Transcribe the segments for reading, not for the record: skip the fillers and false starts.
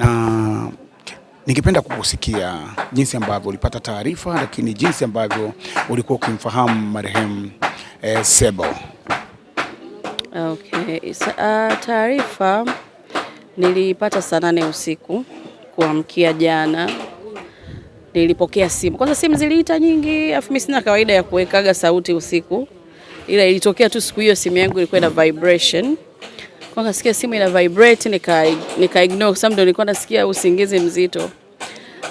na ningependa kukusikia jinsi ambavyo ulipata taarifa, lakini jinsi ambavyo ulikuwa ukimfahamu marehemu Sebo. Okay. Taarifa nilipata saa 8 usiku kuamkia jana. Nilipokea simu. Kwanza simu ziliita nyingi, afu mimi sina kawaida ya kuwekaga sauti usiku. Ila ilitokea tu siku hiyo simu yangu ilikuwa na vibration. Kwa nasikia simu ina vibrate nika ignore, sababu ndio nilikuwa nasikia usingizi mzito.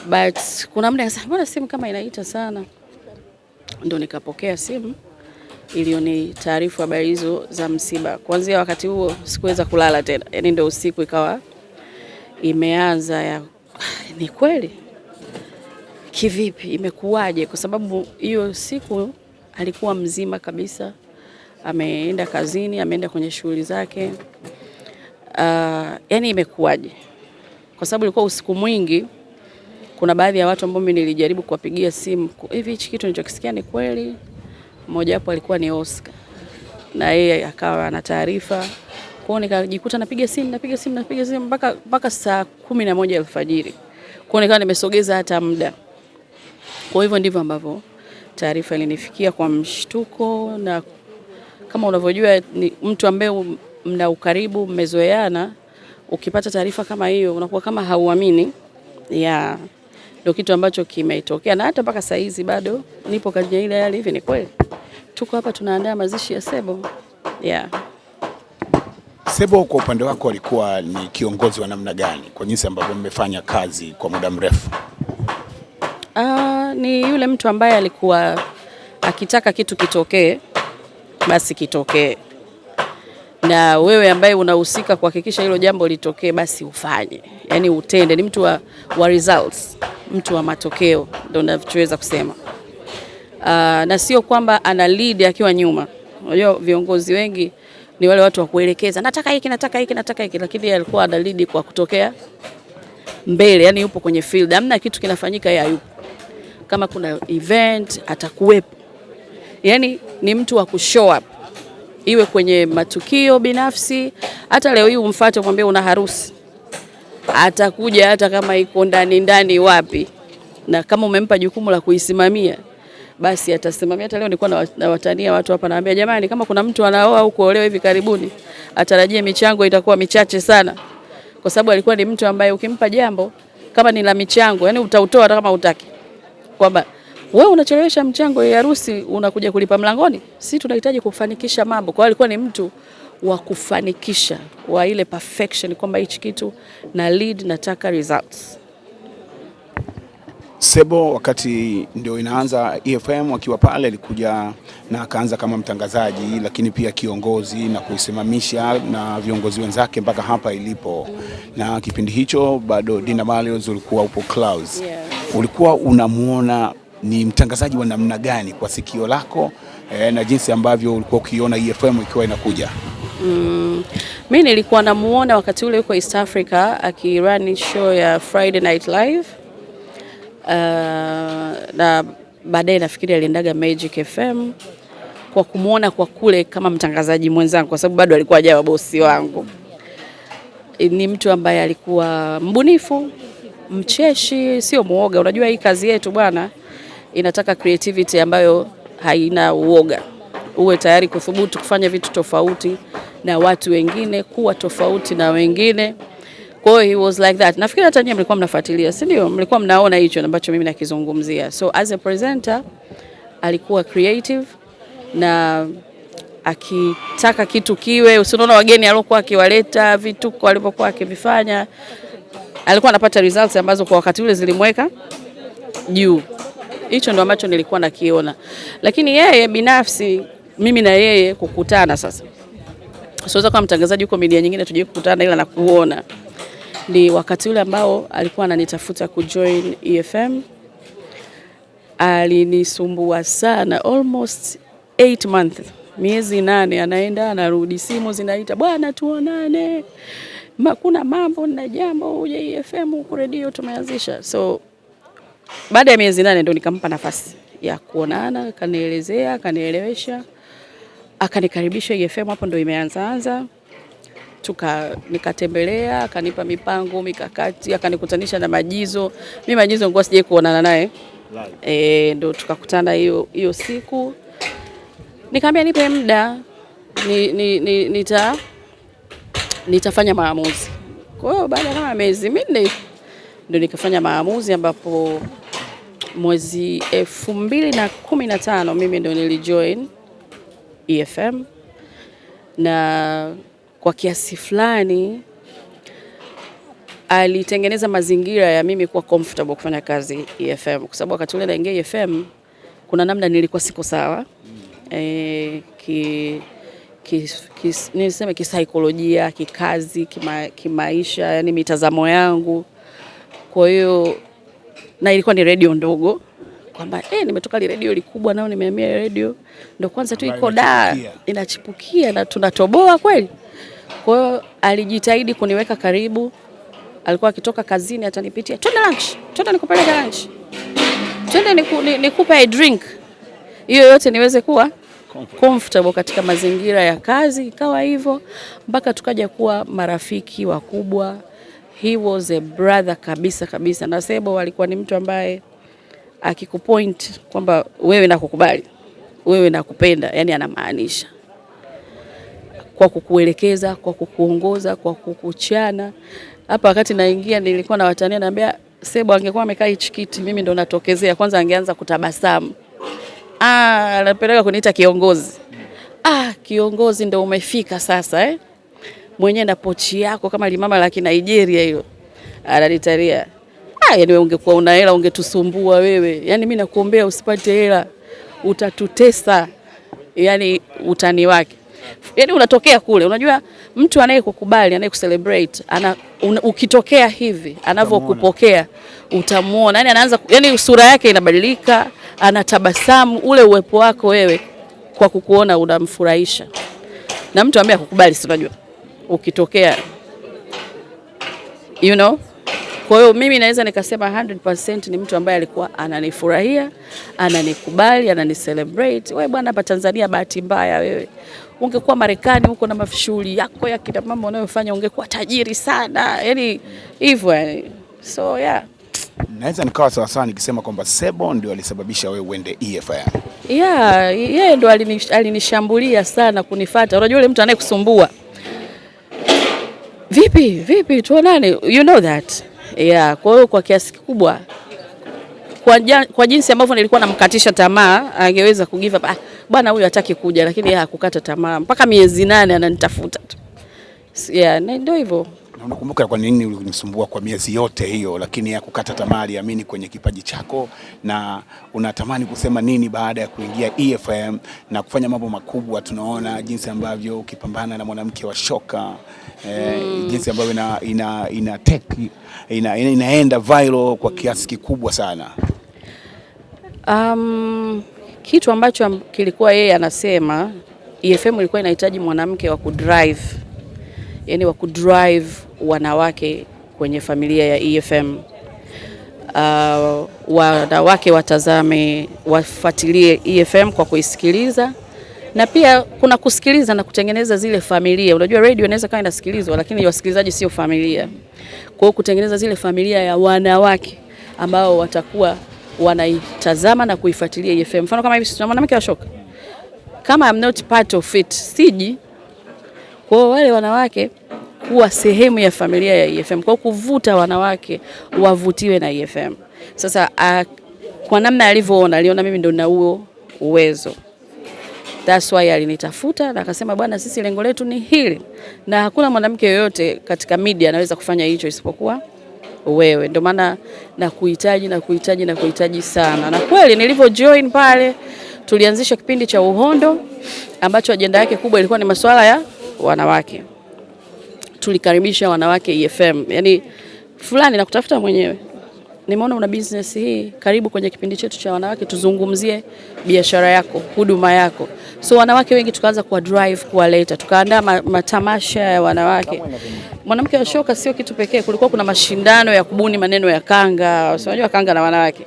But kuna muda nikasema mbona simu kama inaita sana. Ndio nikapokea simu ilioni taarifa habari hizo za msiba. Kuanzia wakati huo sikuweza kulala tena. Yaani ndio usiku ikawa imeanza ya ni kweli? Kivipi? Imekuwaje? Kwa sababu hiyo siku alikuwa mzima kabisa. Ameenda kazini, ameenda kwenye shughuli zake. Yani imekuwaje? Kwa sababu ilikuwa usiku mwingi, kuna baadhi ya watu ambao mimi nilijaribu kuwapigia simu, hivi hichi kitu nilichokisikia ni kweli? Mmoja wapo alikuwa ni Oscar. Na yeye akawa ana taarifa. Kwa hiyo nikajikuta napiga simu mpaka saa 11 alfajiri. Kwa hiyo nikawa nimesogeza hata muda. Kwa hivyo ndivyo ambavyo taarifa ilinifikia kwa mshtuko, na kama unavyojua ni mtu ambaye mna ukaribu, mmezoeana, ukipata taarifa kama hiyo unakuwa kama hauamini. Ndio kitu ambacho kimetokea, na hata mpaka saa hizi bado nipo kwenye ile hali. Hivi ni kweli tuko hapa tunaandaa mazishi ya Sebo. Sebo, kwa upande wako alikuwa ni kiongozi wa namna gani kwa jinsi ambavyo mmefanya kazi kwa muda mrefu? Ni yule mtu ambaye alikuwa akitaka kitu kitokee basi kitokee, na wewe ambaye unahusika kuhakikisha hilo jambo litokee basi ufanye, yani utende. Ni mtu wa results, mtu wa matokeo, ndio ninachoweza kusema. Na sio kwamba ana lead akiwa nyuma. Unajua viongozi wengi ni wale watu wa kuelekeza, nataka hiki, lakini alikuwa ana lead kwa kutokea mbele, yani yupo kwenye field. Hamna kitu kinafanyika yeye hayupo. Kama kuna event atakuwepo. Yani ni mtu wa kushow up. Iwe kwenye matukio binafsi, hata leo hii umfuate umwambie una harusi, atakuja hata kama iko ndani wapi. Na kama umempa jukumu la kuisimamia, basi atasimamia. Hata leo nilikuwa nawatania watu hapa, naambia jamani, kama kuna mtu anaoa au kuolewa hivi karibuni, atarajie michango itakuwa michache sana. Kwa sababu alikuwa ni mtu ambaye ukimpa jambo kama ni la michango, yani utautoa hata kama hutaki. Kwamba wewe unachelewesha mchango ya harusi unakuja kulipa mlangoni. Sisi tunahitaji kufanikisha mambo. Kwa hiyo alikuwa ni mtu wa kufanikisha, wa ile perfection, kwamba hichi kitu na lead, nataka results. Sebo wakati ndio inaanza EFM akiwa pale alikuja na akaanza kama mtangazaji, lakini pia kiongozi na kuisimamisha na viongozi wenzake mpaka hapa ilipo. Na kipindi hicho bado Dina Malios ulikuwa upo Clouds. Ulikuwa unamuona ni mtangazaji wa namna gani kwa sikio lako na jinsi ambavyo ulikuwa ukiona EFM ikiwa inakuja? Mimi nilikuwa namuona wakati ule yuko East Africa akirun show ya Friday Night Live. Na baadaye nafikiri aliendaga Magic FM, kwa kumuona kwa kule kama mtangazaji mwenzangu, kwa sababu bado alikuwa hajawa bosi wangu. Ni mtu ambaye alikuwa mbunifu, mcheshi, sio muoga. Unajua hii kazi yetu bwana inataka creativity ambayo haina uoga. Uwe tayari kuthubutu kufanya vitu tofauti na watu wengine, kuwa tofauti na wengine. Kwa hiyo he was like that. Nafikiri hata nyinyi mlikuwa mnafuatilia, si ndio? Mlikuwa mnaona hicho ambacho mimi nakizungumzia. So as a presenter alikuwa creative, na akitaka kitu kiwe, usiona wageni aliokuwa akiwaleta, vituko alipokuwa akivifanya, alikuwa anapata results ambazo kwa wakati ule zilimweka juu. Hicho ndo ambacho nilikuwa nakiona. Lakini yeye binafsi, mimi na yeye kukutana sasa, siweza kama mtangazaji huko media nyingine tuje kukutana, ila na kuona ni wakati ule ambao alikuwa ananitafuta kujoin EFM. Alinisumbua sana, almost 8 months, miezi 8, anaenda anarudi, simu zinaita, bwana tuonane, kuna mambo na jambo, uje EFM huko radio tumeanzisha. So baada ya miezi 8 ndio nikampa nafasi ya kuonana, kanielezea, kanielewesha, akanikaribisha EFM. Hapo ndio imeanza. nikatembelea, akanipa mipango, mikakati, akanikutanisha na Majizo. Mimi Majizo nilikuwa sije kuonana naye. Ndo tukakutana hiyo siku. Nikamwambia nipe muda nitafanya maamuzi. Kwa hiyo baada kama miezi 4 ndio nikafanya maamuzi, ambapo mwezi 2015 mimi ndio nilijoin EFM, na kwa kiasi fulani alitengeneza mazingira ya mimi kuwa comfortable kufanya kazi EFM, kwa sababu wakati ule naingia EFM kuna namna nilikuwa siko sawa niseme kisaikolojia, kikazi, kimaisha, yani mitazamo yangu. Kwa hiyo na ilikuwa ni radio ndogo, kwamba nimetoka radio likubwa nao nimehamia radio ndio kwanza tu iko inachipukia na tunatoboa kweli. Kwa hiyo alijitahidi kuniweka karibu. Alikuwa akitoka kazini atanipitia, twende lunch, twende nikupeleke lunch, twende nikupe a drink. Hiyo yote niweze kuwa comfortable katika mazingira ya kazi. Ikawa hivyo mpaka tukaja kuwa marafiki wakubwa. He was a brother kabisa. Na Sebo alikuwa ni mtu ambaye akikupoint kwamba wewe nakukubali, wewe nakupenda, yani anamaanisha. Kwa kukuelekeza, kwa kukuongoza, kwa kukuchana. Hapa wakati naingia nilikuwa na watania, naambia Sebo angekuwa amekaa hichi kiti mimi ndo natokezea, kwanza angeanza kutabasamu. Anapeleka kuniita kiongozi. Kiongozi ndo umefika sasa mwenye na pochi yako kama limama la Nigeria hilo. Ananitaria. Yani wewe ungekuwa una hela ungetusumbua wewe. Yani mimi nakuombea usipate hela, utatutesa. Yani utani wake. Yani unatokea kule, unajua mtu anayekukubali, anayekucelebrate, ukitokea hivi, anavyokupokea utamuona. Yani anaanza, yani sura yake inabadilika, anatabasamu. Ule uwepo wako wewe kwa kukuona unamfurahisha. Na mtu ambaye akukubali, si unajua ukitokea, Kwa hiyo mimi naweza nikasema 100% ni mtu ambaye alikuwa ananifurahia, ananikubali, ananicelebrate. Wewe bwana, hapa Tanzania bahati mbaya wewe. Ungekuwa Marekani huko na mashughuli yako ya kila mambo unayofanya, ungekuwa tajiri sana. Yani hivyo yani. So yeah. Naweza nikawa sawa nikisema kwamba Sebo ndio alisababisha wewe uende EFM. Yeah, yeye ndio alinishambulia sana kunifuata. Unajua yule mtu anayekusumbua. Vipi tuonane, you know that. Yeah, kwa hiyo kwa kiasi kikubwa kwa jinsi ambavyo nilikuwa namkatisha tamaa, angeweza kugive up. Bwana huyu hataki kuja, lakini yeye hakukata tamaa. Mpaka miezi 8 ananitafuta tu. Yeah, ndio hivyo. Na unakumbuka kwa nini ulinisumbua kwa miezi yote hiyo, lakini hakukata tamaa, aliamini kwenye kipaji chako, na unatamani kusema nini baada ya kuingia EFM na kufanya mambo makubwa? Tunaona jinsi ambavyo ukipambana na mwanamke wa shoka, jinsi ambavyo inaenda viral kwa kiasi kikubwa sana. Kitu ambacho kilikuwa yeye anasema, EFM ilikuwa inahitaji mwanamke wa kudrive, yani wa kudrive wanawake kwenye familia ya EFM. Wanawake watazame, wafuatilie EFM kwa kuisikiliza, na pia kuna kusikiliza na kutengeneza zile familia. Unajua radio inaweza kama inasikilizwa, lakini wasikilizaji sio familia. Kwa hiyo kutengeneza zile familia ya wanawake ambao watakuwa wanaitazama na kuifuatilia EFM. Mfano kama hivi tuna mwanamke wa shoka, kama I'm not part of it, siji. Kwa wale wanawake kuwa sehemu ya familia ya EFM, kwa kuvuta wanawake wavutiwe na EFM. Sasa kwa namna alivyoona, aliona mimi ndo na huo uwezo. That's why alinitafuta na akasema, bwana, sisi lengo letu ni hili, na hakuna mwanamke yoyote katika media anaweza kufanya hicho isipokuwa wewe. Ndio maana nakuhitaji sana. Na kweli nilivyo join pale, tulianzisha kipindi cha Uhondo ambacho ajenda yake kubwa ilikuwa ni masuala ya wanawake. Tulikaribisha wanawake EFM, yani fulani na kutafuta mwenyewe, nimeona una business hii, karibu kwenye kipindi chetu cha wanawake, tuzungumzie biashara yako, huduma yako. So wanawake wengi tukaanza kuwa drive, kuwaleta, tukaandaa matamasha ya wanawake. Mwanamke wa shoka sio kitu pekee, kulikuwa kuna mashindano ya kubuni maneno ya kanga, unajua kanga na wanawake.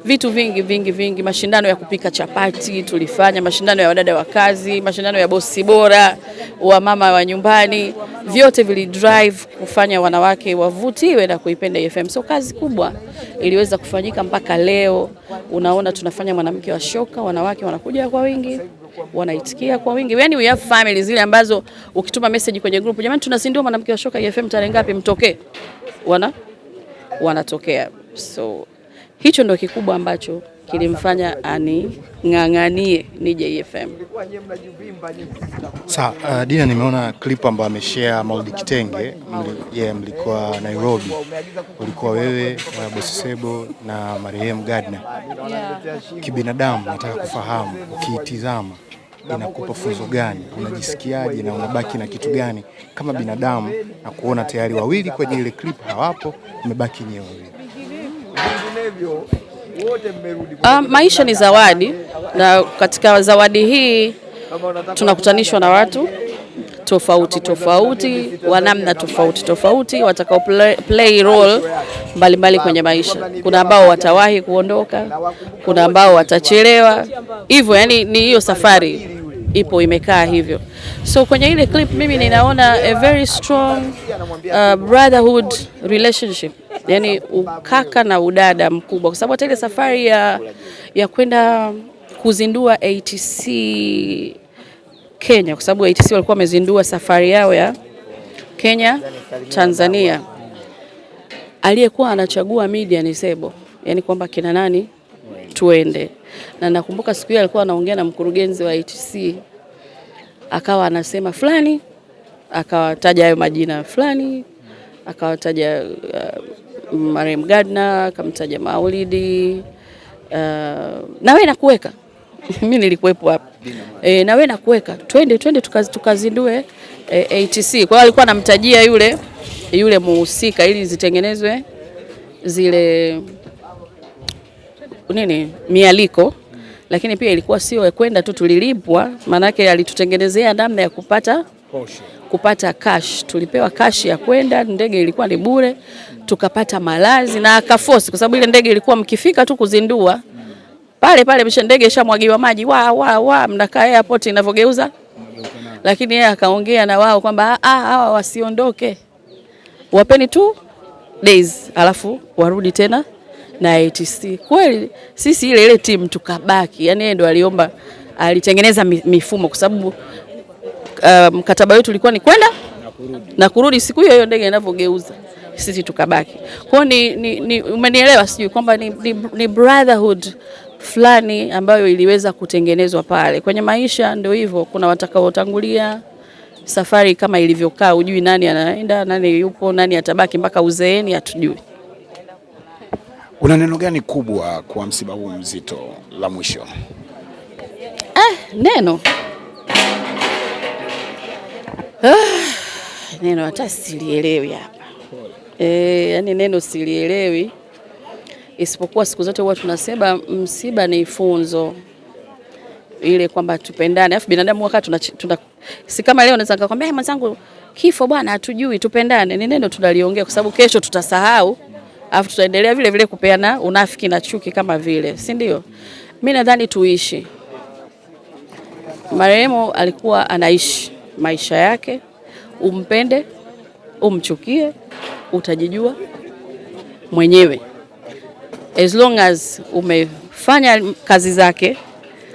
Vitu vingi, mashindano ya kupika chapati tulifanya, mashindano ya wadada wa kazi, mashindano ya bosi bora, wa mama wa nyumbani, vyote vili drive kufanya wanawake wavutiwe na kuipenda FM. So kazi kubwa iliweza kufanyika mpaka leo. Unaona tunafanya mwanamke wa shoka, wanawake wanakuja kwa wingi, wanaitikia kwa wingi. Yani we have families zile ambazo ukituma message kwenye group, jamani tunazindua mwanamke wa shoka FM tarehe ngapi, mtokee, wanatokea. So hicho ndio kikubwa ambacho kilimfanya aning'ang'anie nije FM. Sawa, Dina, nimeona clip ambayo ameshare Maulid Kitenge, mlikuwa Nairobi. Ulikuwa wewe, Boss Sebo na Mariam Gardner. Kibinadamu nataka kufahamu, ukiitizama inakupa funzo gani? Unajisikiaje na unabaki na kitu gani kama binadamu na kuona tayari wawili kwenye ile clip hawapo, umebaki nyewe wawili? Maisha ni zawadi, na katika zawadi hii tunakutanishwa na watu tofauti wa namna tofauti watakao play role mbalimbali kwenye maisha. Kuna ambao watawahi kuondoka, kuna ambao watachelewa. Hivyo yani ni hiyo safari ipo imekaa hivyo. So kwenye ile clip mimi ninaona a very strong brotherhood relationship. Yani ukaka na udada mkubwa, kwa sababu hata ile safari ya kwenda kuzindua ATC Kenya, kwa sababu ATC walikuwa wamezindua safari yao ya Kenya Tanzania, aliyekuwa anachagua media ni Sebo, yani kwamba kina nani tuende. Na nakumbuka siku hiyo alikuwa anaongea na mkurugenzi wa ATC, akawa anasema fulani, akawataja hayo majina fulani, akawataja Mariam Gardner, akamtaja Maulidi, na wewe nakuweka mimi nilikuwepo hapo, na wewe nakuweka twende tukazindue ATC. Kwa hiyo alikuwa anamtajia yule muhusika ili zitengenezwe zile mialiko, lakini pia ilikuwa sio kwenda tu tulilipwa, maana yake alitutengenezea namna ya kupata cash. Tulipewa cash ya kwenda, ndege ilikuwa ni bure, tukapata malazi na akaforce, kwa sababu ile ndege ilikuwa mkifika tu kuzindua pale msha ndege ishamwagiwa maji mnakaa airport inavyogeuza. Lakini yeye akaongea na wao kwamba hawa wasiondoke, wapeni tu days alafu warudi tena na ATC. Kweli sisi ile team tukabaki, yani yeye ndo aliomba, alitengeneza mifumo, kwa sababu mkataba wetu ulikuwa ni kwenda na kurudi siku hiyo ndege inavyogeuza, sisi tukabaki. Kwa ni umenielewa sijui kwamba ni brotherhood fulani ambayo iliweza kutengenezwa pale. Kwenye maisha ndio hivyo, kuna watakaotangulia safari kama ilivyokaa, ujui nani anaenda, nani yupo, nani atabaki mpaka uzeeni, hatujui. Una neno gani kubwa kwa msiba huu mzito la mwisho? Neno hata silielewi hapa. Yani neno silielewi, isipokuwa siku zote huwa tunasema msiba ni funzo, ile kwamba tupendane. Alafu binadamu wakati si kama leo naweza kukwambia mwenzangu kifo bwana hatujui, tupendane. Ni neno tunaliongea kwa sababu kesho tutasahau, alafu tutaendelea vile kupeana unafiki na chuki kama vile, si ndio? Mimi nadhani tuishi. Marehemu alikuwa anaishi maisha yake, umpende, umchukie, utajijua mwenyewe. As long as umefanya kazi zake,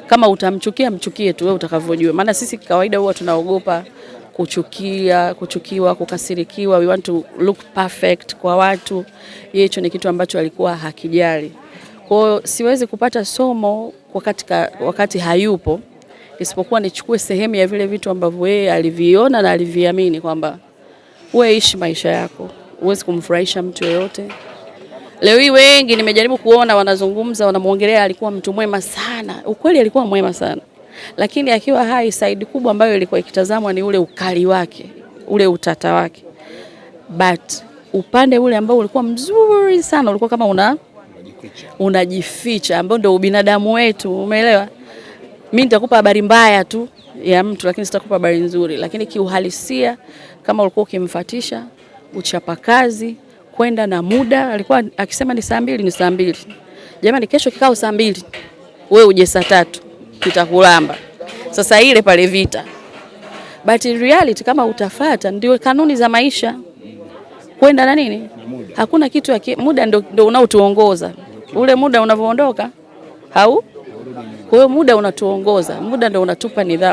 kama utamchukia mchukie tu wewe utakavyojua. Maana sisi kawaida huwa tunaogopa kuchukiwa, kukasirikiwa. We want to look perfect kwa watu. Yeye hicho ni kitu ambacho alikuwa hakijali. Kwa hiyo siwezi kupata somo wakati hayupo, isipokuwa nichukue sehemu ya vile vitu ambavyo yeye aliviona na aliviamini kwamba wewe ishi maisha yako, huwezi kumfurahisha mtu yeyote. Leo hii wengi nimejaribu kuona wanazungumza, wanamuongelea alikuwa mtu mwema sana. Ukweli alikuwa mwema sana. Lakini akiwa hai, side kubwa ambayo ilikuwa ikitazamwa ni ule ukali wake, ule utata wake. But upande ule ambao ulikuwa mzuri sana, ulikuwa kama unajificha, ambao ndio ubinadamu wetu, umeelewa? Mimi nitakupa habari mbaya tu ya mtu, lakini sitakupa habari nzuri. Lakini kiuhalisia, kama ulikuwa ukimfuatisha, uchapakazi, kwenda na muda. Alikuwa akisema ni saa 2 ni saa 2. Jamani, kesho kikao saa 2, wewe uje saa 3, kitakulamba. Sasa ile pale vita. But in reality kama utafata ndio kanuni za maisha. Kwenda na nini? Hakuna kitu ya muda ndio unaotuongoza. Ule muda unavyoondoka kwa hiyo muda unatuongoza. Muda ndio unatupa nidhamu.